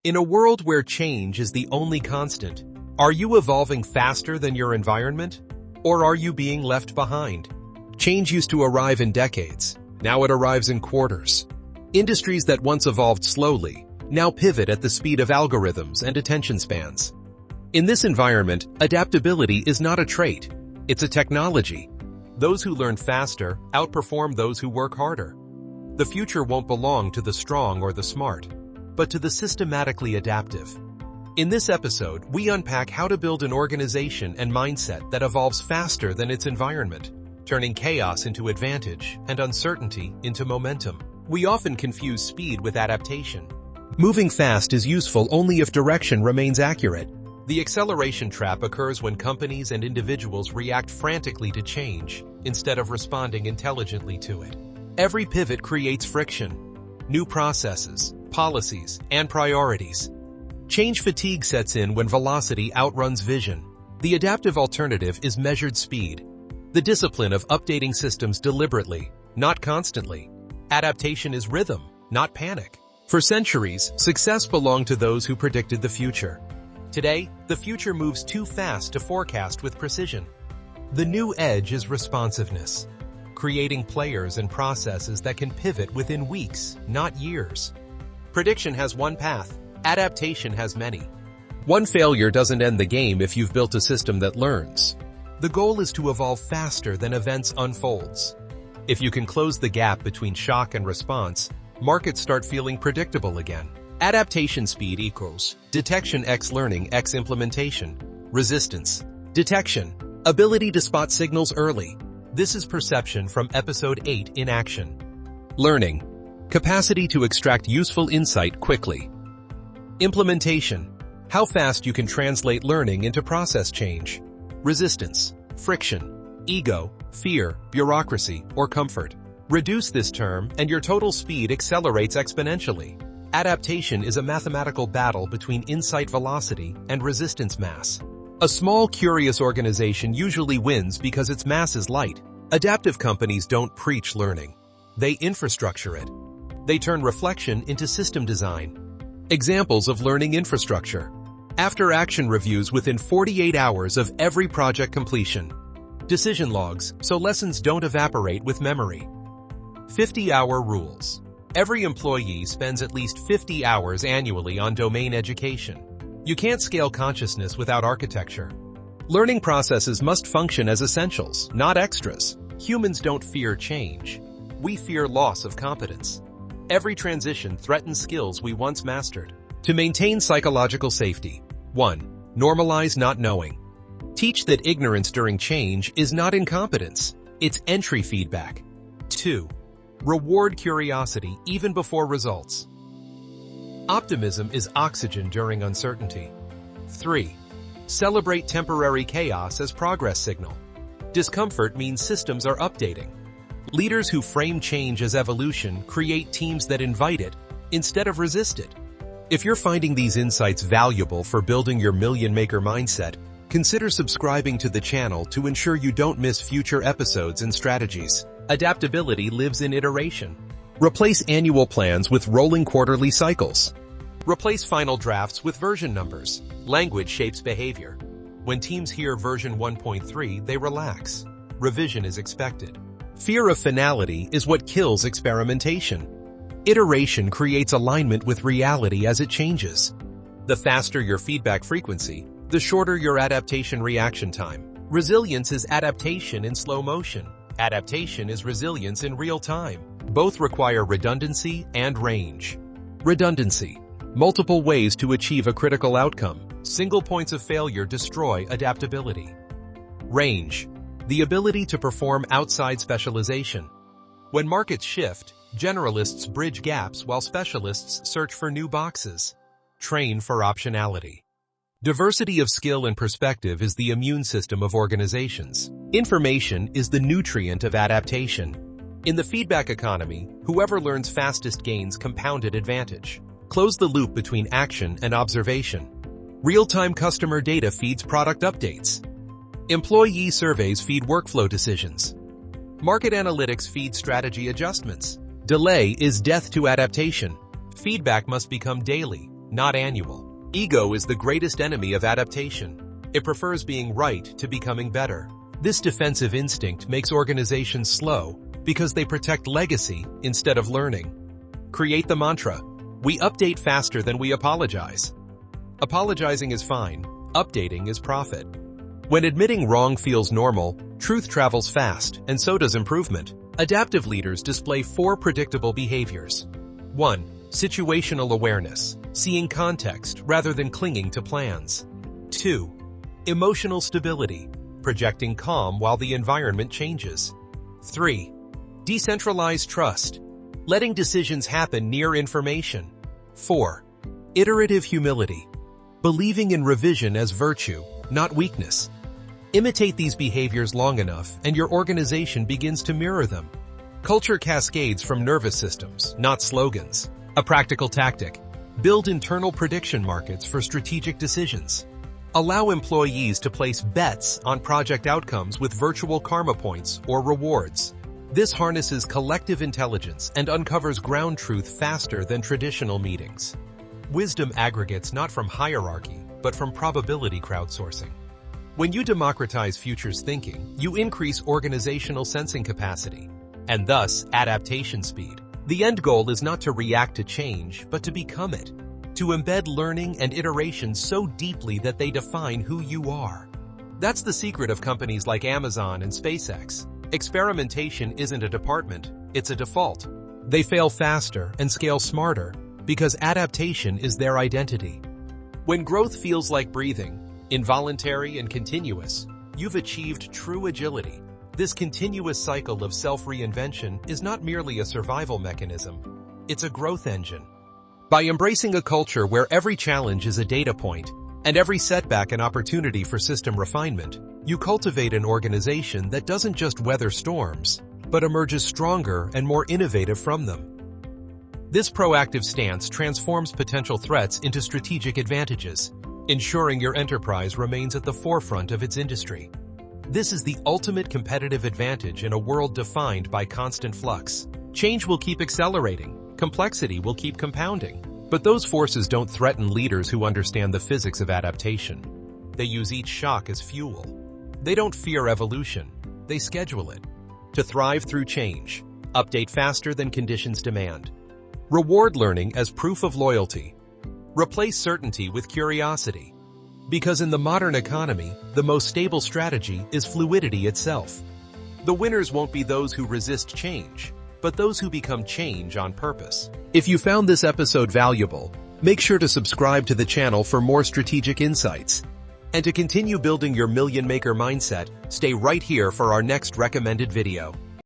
In a world where change is the only constant, are you evolving faster than your environment? Or are you being left behind? Change used to arrive in decades. Now it arrives in quarters. Industries that once evolved slowly now pivot at the speed of algorithms and attention spans. In this environment, adaptability is not a trait. It's a technology. Those who learn faster outperform those who work harder. The future won't belong to the strong or the smart, but to the systematically adaptive. In this episode, we unpack how to build an organization and mindset that evolves faster than its environment, turning chaos into advantage and uncertainty into momentum. We often confuse speed with adaptation. Moving fast is useful only if direction remains accurate. The acceleration trap occurs when companies and individuals react frantically to change instead of responding intelligently to it. Every pivot creates friction, new processes, policies, and priorities. Change fatigue sets in when velocity outruns vision. The adaptive alternative is measured speed, the discipline of updating systems deliberately, not constantly. Adaptation is rhythm, not panic. For centuries, success belonged to those who predicted the future. Today, the future moves too fast to forecast with precision. The new edge is responsiveness, creating players and processes that can pivot within weeks, not years. Prediction has one path, adaptation has many. One failure doesn't end the game if you've built a system that learns. The goal is to evolve faster than events unfolds. If you can close the gap between shock and response, markets start feeling predictable again. Adaptation speed equals detection x learning x implementation. Resistance. Detection. Ability to spot signals early. This is perception from episode 8 in action. Learning. Capacity to extract useful insight quickly. Implementation. How fast you can translate learning into process change. Resistance. Friction. Ego, fear, bureaucracy, or comfort. Reduce this term and your total speed accelerates exponentially. Adaptation is a mathematical battle between insight velocity and resistance mass. A small, curious organization usually wins because its mass is light. Adaptive companies don't preach learning. They infrastructure it. They turn reflection into system design. Examples of learning infrastructure. After-action reviews within 48 hours of every project completion. Decision logs, so lessons don't evaporate with memory. 50-hour rules. Every employee spends at least 50 hours annually on domain education. You can't scale consciousness without architecture. Learning processes must function as essentials, not extras. Humans don't fear change. We fear loss of competence. Every transition threatens skills we once mastered. To maintain psychological safety. 1. Normalize not knowing. Teach that ignorance during change is not incompetence. It's entry feedback. 2. Reward curiosity even before results. Optimism is oxygen during uncertainty. 3. Celebrate temporary chaos as progress signal. Discomfort means systems are updating. Leaders who frame change as evolution create teams that invite it instead of resist it. If you're finding these insights valuable for building your million-maker mindset, consider subscribing to the channel to ensure you don't miss future episodes and strategies. Adaptability lives in iteration. Replace annual plans with rolling quarterly cycles. Replace final drafts with version numbers. Language shapes behavior. When teams hear version 1.3, they relax. Revision is expected. Fear of finality is what kills experimentation. Iteration creates alignment with reality as it changes. The faster your feedback frequency, the shorter your adaptation reaction time. Resilience is adaptation in slow motion. Adaptation is resilience in real time. Both require redundancy and range. Redundancy. Multiple ways to achieve a critical outcome. Single points of failure destroy adaptability. Range. The ability to perform outside specialization. When markets shift, generalists bridge gaps while specialists search for new boxes. Train for optionality. Diversity of skill and perspective is the immune system of organizations. Information is the nutrient of adaptation. In the feedback economy, whoever learns fastest gains compounded advantage. Close the loop between action and observation. Real-time customer data feeds product updates. Employee surveys feed workflow decisions. Market analytics feed strategy adjustments. Delay is death to adaptation. Feedback must become daily, not annual. Ego is the greatest enemy of adaptation. It prefers being right to becoming better. This defensive instinct makes organizations slow because they protect legacy instead of learning. Create the mantra, we update faster than we apologize. Apologizing is fine, updating is profit. When admitting wrong feels normal, truth travels fast, and so does improvement. Adaptive leaders display 4 predictable behaviors. 1. Situational awareness, seeing context rather than clinging to plans. 2. Emotional stability, projecting calm while the environment changes. 3. Decentralized trust, letting decisions happen near information. 4. Iterative humility, believing in revision as virtue, not weakness. Imitate these behaviors long enough, and your organization begins to mirror them. Culture cascades from nervous systems, not slogans. A practical tactic: build internal prediction markets for strategic decisions. Allow employees to place bets on project outcomes with virtual karma points or rewards. This harnesses collective intelligence and uncovers ground truth faster than traditional meetings. Wisdom aggregates not from hierarchy, but from probability crowdsourcing. When you democratize futures thinking, you increase organizational sensing capacity, and thus adaptation speed. The end goal is not to react to change, but to become it. To embed learning and iteration so deeply that they define who you are. That's the secret of companies like Amazon and SpaceX. Experimentation isn't a department, it's a default. They fail faster and scale smarter because adaptation is their identity. When growth feels like breathing, involuntary and continuous, you've achieved true agility. This continuous cycle of self-reinvention is not merely a survival mechanism, it's a growth engine. By embracing a culture where every challenge is a data point and every setback an opportunity for system refinement, you cultivate an organization that doesn't just weather storms, but emerges stronger and more innovative from them. This proactive stance transforms potential threats into strategic advantages, ensuring your enterprise remains at the forefront of its industry. This is the ultimate competitive advantage in a world defined by constant flux. Change will keep accelerating, complexity will keep compounding. But those forces don't threaten leaders who understand the physics of adaptation. They use each shock as fuel. They don't fear evolution, they schedule it. To thrive through change, update faster than conditions demand. Reward learning as proof of loyalty. Replace certainty with curiosity. Because in the modern economy, the most stable strategy is fluidity itself. The winners won't be those who resist change, but those who become change on purpose. If you found this episode valuable, make sure to subscribe to the channel for more strategic insights. And to continue building your million maker mindset, stay right here for our next recommended video.